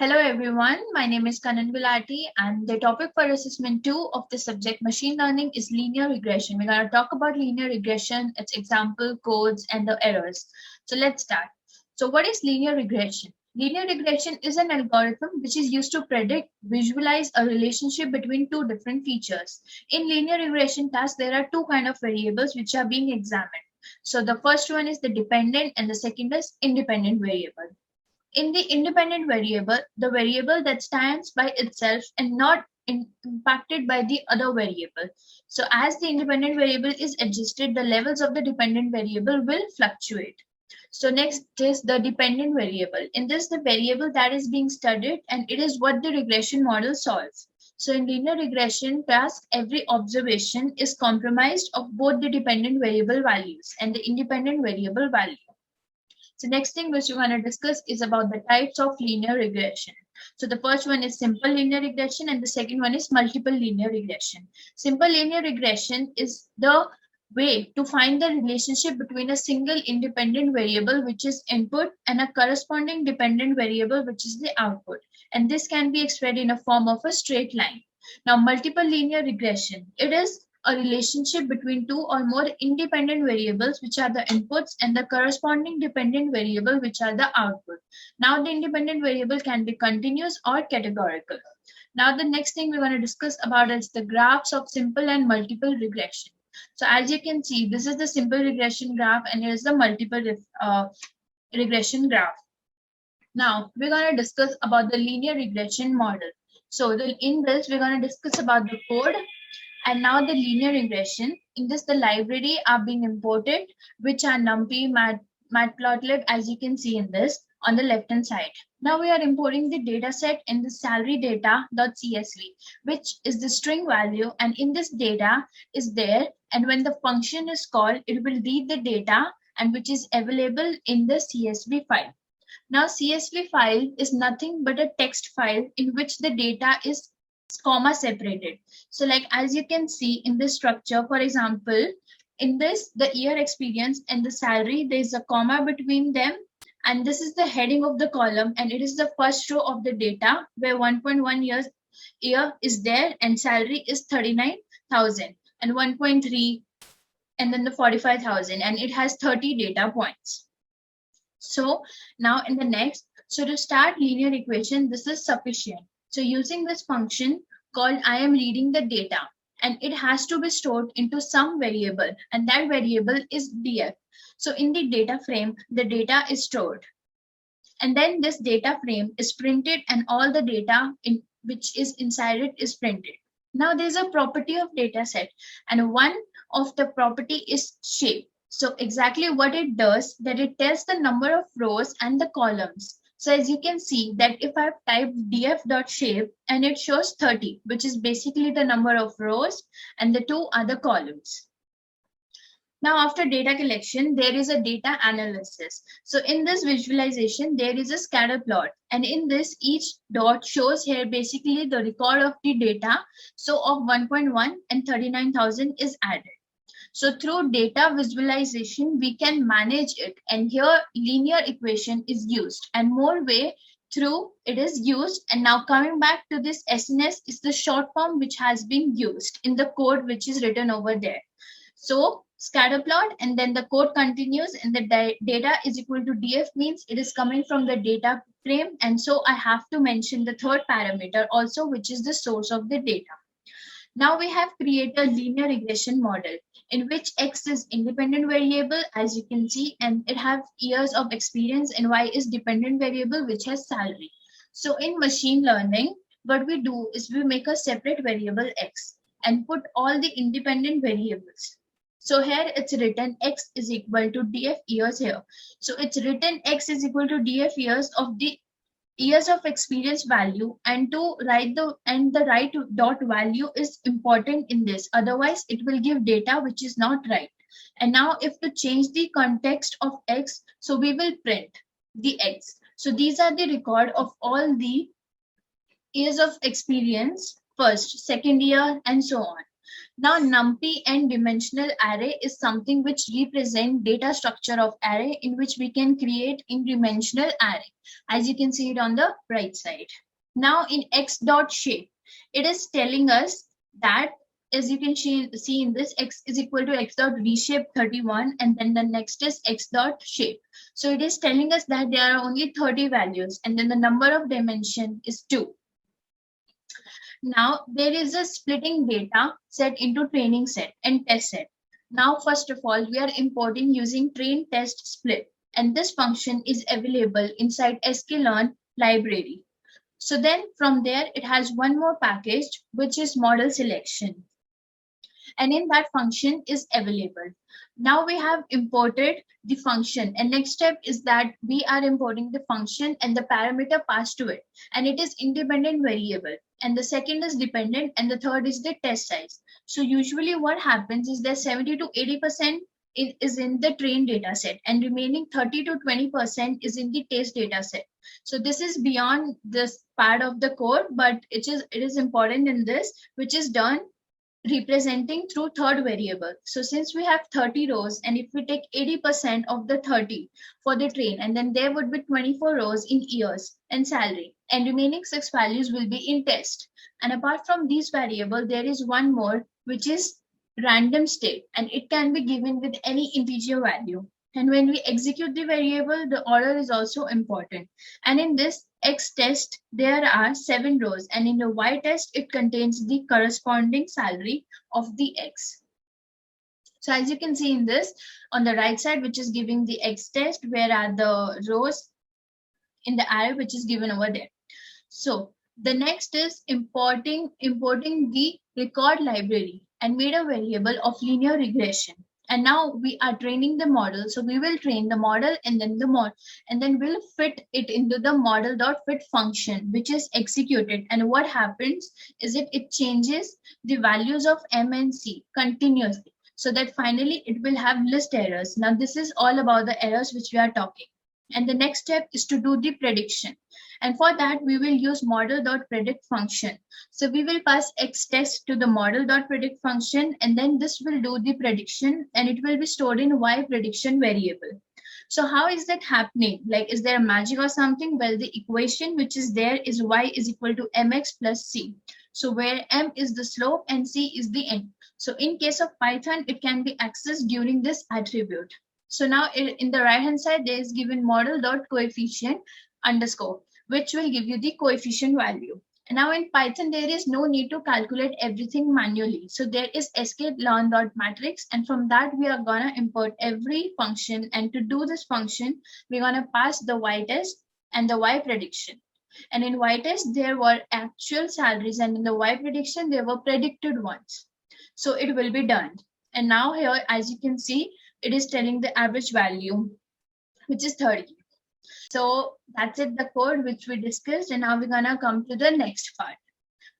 Hello everyone, my name is Kanan Gulati and the topic for assessment 2 of the subject machine learning is linear regression. We're going to talk about linear regression, its example, codes and the errors. So let's start. So what is linear regression? Linear regression is an algorithm which is used to predict, visualize a relationship between two different features. In linear regression task, there are two kinds of variables which are being examined. So the first one is the dependent and the second is independent variable. In the independent variable, the variable that stands by itself and not impacted by the other variable. So as the independent variable is adjusted, the levels of the dependent variable will fluctuate. So next is the dependent variable. In this, the variable that is being studied and it is what the regression model solves. So in linear regression task, every observation is comprised of both the dependent variable values and the independent variable value. So next thing which we're going to discuss is about the types of linear regression. So the first one is simple linear regression and the second one is multiple linear regression. Simple linear regression is the way to find the relationship between a single independent variable which is input and a corresponding dependent variable which is the output. And this can be expressed in a form of a straight line. Now multiple linear regression, it is a relationship between two or more independent variables which are the inputs and the corresponding dependent variable which are the output. Now the independent variable can be continuous or categorical. Now the next thing we're going to discuss about is the graphs of simple and multiple regression. So as you can see, this is the simple regression graph and here is the multiple regression graph. Now we're going to discuss about the linear regression model. So in this we're going to discuss about the code. And now the linear regression. In this, the library are being imported, which are NumPy, Matplotlib, as you can see in this on the left hand side. Now we are importing the data set in the salary data.csv, which is the string value. And in this data is there. And when the function is called, it will read the data and which is available in the CSV file. Now CSV file is nothing but a text file in which the data is comma separated. So like as you can see in this structure, for example, in this the year experience and the salary, there is a comma between them and this is the heading of the column and it is the first row of the data where 1.1 year is there and salary is 39,000 and 1.3 and then the 45,000 and it has 30 data points. So now in the next, so to start linear equation, this is sufficient. So using this function called I am reading the data and it has to be stored into some variable and that variable is df. So in the data frame, the data is stored and then this data frame is printed and all the data in which is inside it is printed. Now there's a property of data set and one of the property is shape. So exactly what it does, that it tells the number of rows and the columns. So as you can see that if I've typed df.shape and it shows 30, which is basically the number of rows and the two other columns. Now after data collection, there is a data analysis. So in this visualization, there is a scatter plot and in this each dot shows here basically the record of the data. So of 1.1 and 39,000 is added. So through data visualization, we can manage it and here linear equation is used and more way through it is used. And now coming back to this SNS is the short form which has been used in the code which is written over there. So scatter plot and then the code continues and the data is equal to df means it is coming from the data frame. And so I have to mention the third parameter also, which is the source of the data. Now we have created a linear regression model in which X is independent variable, as you can see, and it has years of experience, and Y is dependent variable, which has salary. So in machine learning, what we do is we make a separate variable X and put all the independent variables. So here it's written X is equal to df years here. So it's written X is equal to df years of the years of experience value and to write the right dot value is important in this, otherwise it will give data which is not right. And now if to change the context of X, so we will print the X. So these are the record of all the years of experience, first, second year and so on. Now, NumPy and dimensional array is something which represent data structure of array in which we can create in dimensional array, as you can see it on the right side. Now, in x dot shape, it is telling us that, as you can see in this, x is equal to x dot reshape 31, and then the next is x dot shape. So it is telling us that there are only 30 values, and then the number of dimension is 2. Now there is a splitting data set into training set and test set. Now first of all, we are importing using train test split, and this function is available inside sklearn library. So then from there it has one more package which is model selection, and in that function is available. Now we have imported the function, and next step is that we are importing the function and the parameter passed to it, and it is independent variable, and the second is dependent, and the third is the test size. So usually what happens is that 70 to 80% is in the train data set, and remaining 30 to 20% is in the test data set. So this is beyond this part of the code, but it is important in this, which is done representing through third variable. So since we have 30 rows, and if we take 80% of the 30 for the train, and then there would be 24 rows in years and salary, and remaining 6 values will be in test. And apart from these variable, there is one more which is random state, and it can be given with any integer value. And when we execute the variable, the order is also important. And in this X test, there are 7 rows, and in the Y test, it contains the corresponding salary of the X. So as you can see in this, on the right side, which is giving the X test, where are the rows in the array which is given over there. So the next is importing the record library and made a variable of linear regression. And now we are training the model. So we will train the model, and then we'll fit it into the model.fit function, which is executed. And what happens is it changes the values of M and C continuously, so that finally it will have list errors. Now this is all about the errors which we are talking. And the next step is to do the prediction. And for that, we will use model.predict function. So we will pass X test to the model.predict function, and then this will do the prediction, and it will be stored in Y prediction variable. So how is that happening? Like, is there magic or something? Well, the equation which is there is Y is equal to mx plus c. So where m is the slope and c is the end. So in case of Python, it can be accessed during this attribute. So now in the right hand side, there is given model.coefficient underscore, which will give you the coefficient value. And now in Python, there is no need to calculate everything manually. So there is sklearn.matrix, and from that we are gonna import every function. And to do this function, we're gonna pass the Y test and the Y prediction. And in Y test, there were actual salaries, and in the Y prediction, there were predicted ones. So it will be done. And now here, as you can see, it is telling the average value, which is 30. So that's it, the code which we discussed. And now we're gonna come to the next part,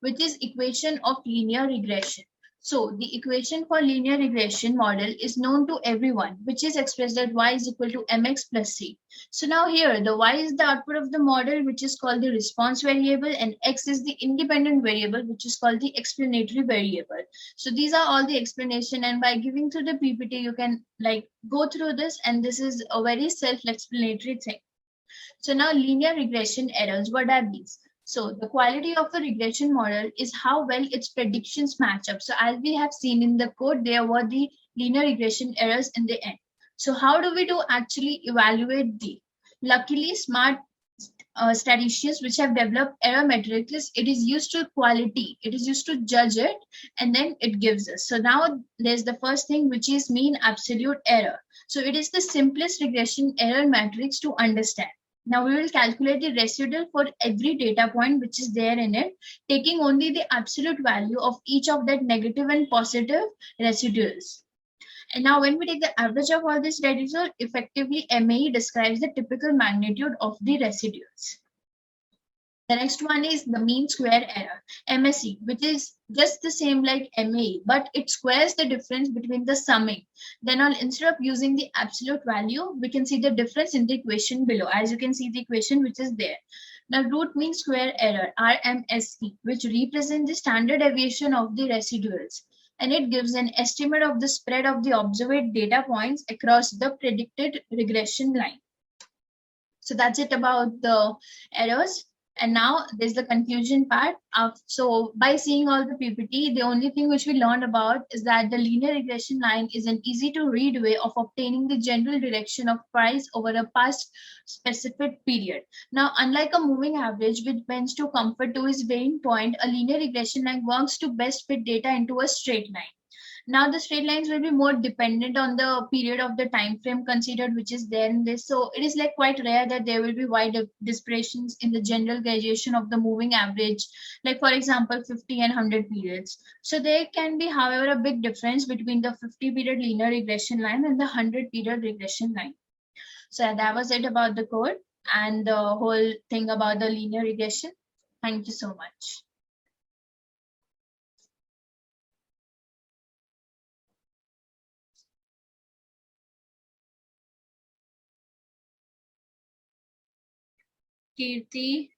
which is equation of linear regression. So the equation for linear regression model is known to everyone, which is expressed that Y is equal to mx plus c. So now here, the Y is the output of the model, which is called the response variable, and X is the independent variable, which is called the explanatory variable. So these are all the explanation, and by giving through the PPT, you can like go through this, and this is a very self-explanatory thing. So now linear regression errors, what are these? So the quality of a regression model is how well its predictions match up. So as we have seen in the code, there were the linear regression errors in the end. So how do we actually evaluate the? Luckily, smart statisticians which have developed error matrices, it is used to quality, it is used to judge it, and then it gives us. So now there's the first thing, which is mean absolute error. So it is the simplest regression error matrix to understand. Now we will calculate the residual for every data point which is there in it, taking only the absolute value of each of that negative and positive residuals. And now when we take the average of all these residuals, effectively MAE describes the typical magnitude of the residuals. The next one is the mean square error, MSE, which is just the same like MAE, but it squares the difference between the summing. Then instead of using the absolute value, we can see the difference in the equation below. As you can see the equation which is there. Now root mean square error, RMSE, which represents the standard deviation of the residuals. and it gives an estimate of the spread of the observed data points across the predicted regression line. So that's it about the errors. And now there's the conclusion part. So by seeing all the PPT, the only thing which we learned about is that the linear regression line is an easy to read way of obtaining the general direction of price over a past specific period. Now, unlike a moving average, which bends to comfort to its varying point, a linear regression line works to best fit data into a straight line. Now the straight lines will be more dependent on the period of the time frame considered, which is there in this. So it is like quite rare that there will be wide disparitions in the general graduation of the moving average, like for example 50 and 100 periods. So there can be, however, a big difference between the 50 period linear regression line and the 100 period regression line. So that was it about the code and the whole thing about the linear regression. Thank you so much. Kirti.